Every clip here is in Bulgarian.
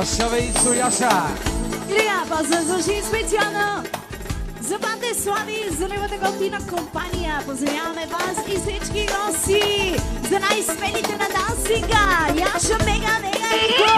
Яша, Вейцо, Яша. Сега, звучи специално за Банде Слави, за неговата готина компания. Поздравяваме вас и всички гости за най-смелите на дансинга. Яша, мега, мега, Рико!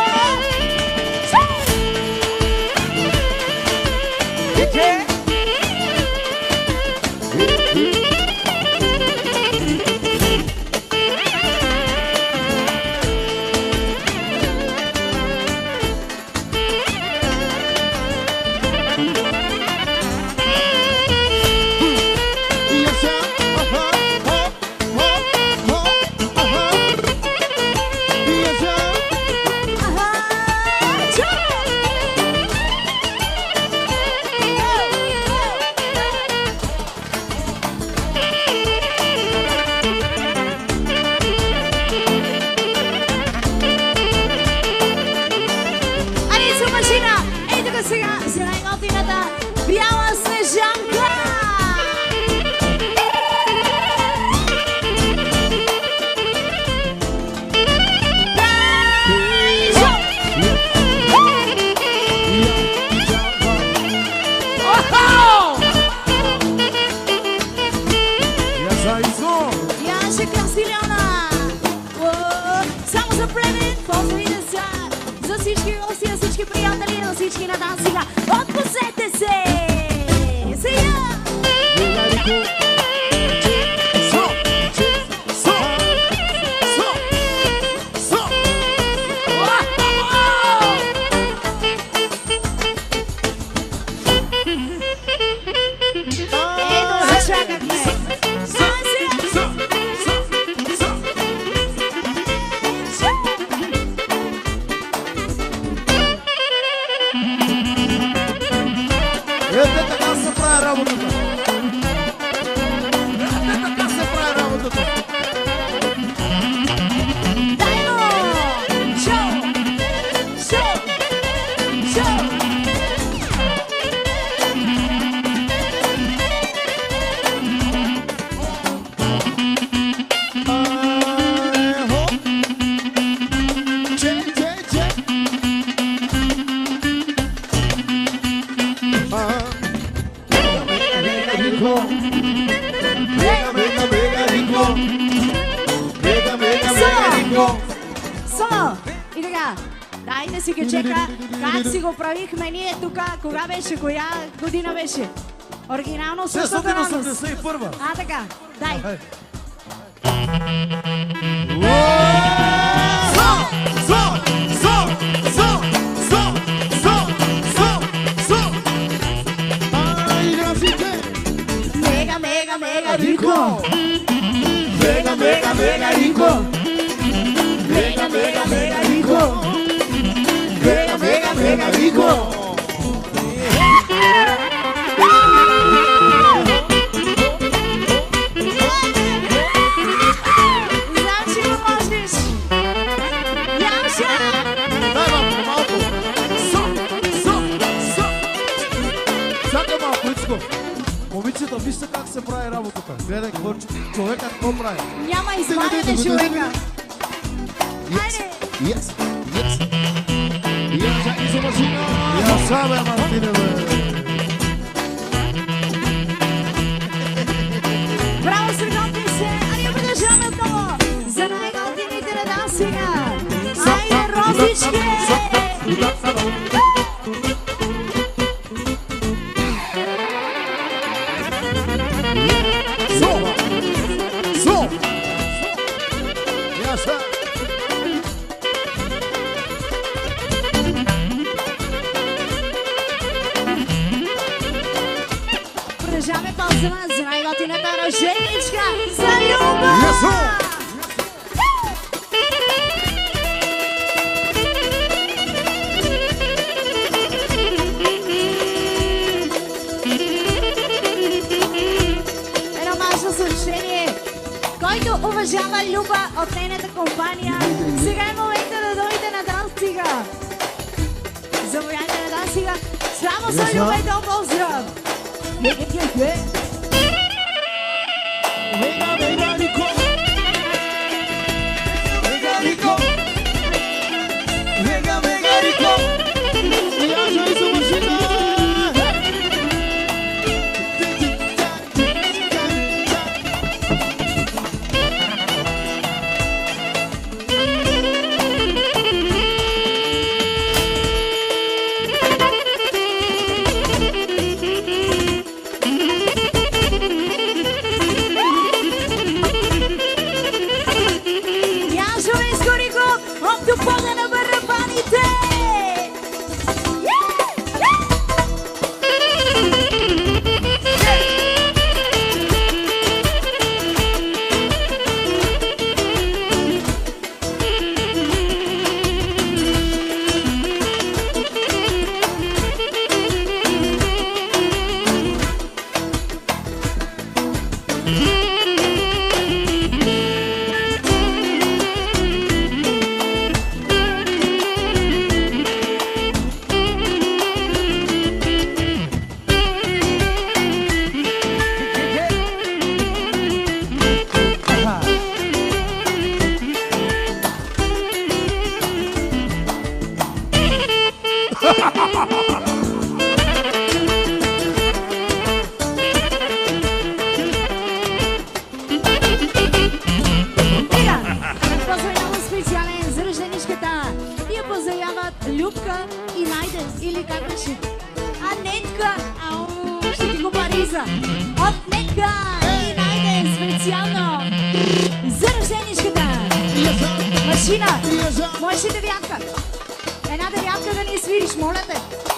Всички на дансинга, отпуснете се! Сега! Ето, зачакахме! Така се прави работата. Така се прави работата. Дайно! Шоу! Шоу! Шоу! И така, дайте си ги чека как си го правихме ние тук, кога беше, коя година беше? Оригинално същата радост. 1981. А, така, дай. Мега, мега, мега, Рико! Мега, мега, мега, Рико! Mega, mega, mega rico. Mega, mega, mega rico. Значи го можеш. Яша! Дай малко. Чакай малко, Ицко. Момичета, вижте как се прави работата. Гледай, човека какво прави. Няма измаляне човека. Yes. Яша, изобачина. Яша, бе, Мартине, бе. Браво, средотни се! А ние продължаваме отново за най-готините на дансинга. Айде, розички! Яша. Продължаваме пауза за най-готината роженичка за Люба! Едно важно съобщение. Който уважава Люба от нейната компания, сега е момента да дойде на дансинга. Заповядайте на дансинга. Само за Люба и до поздрав! Mega, mega rico. Нека, ще ти го париза. От Нека и Найден специално за рожденичката. Машина, можеш ли девятка? Една девятка да ни свириш, моля те.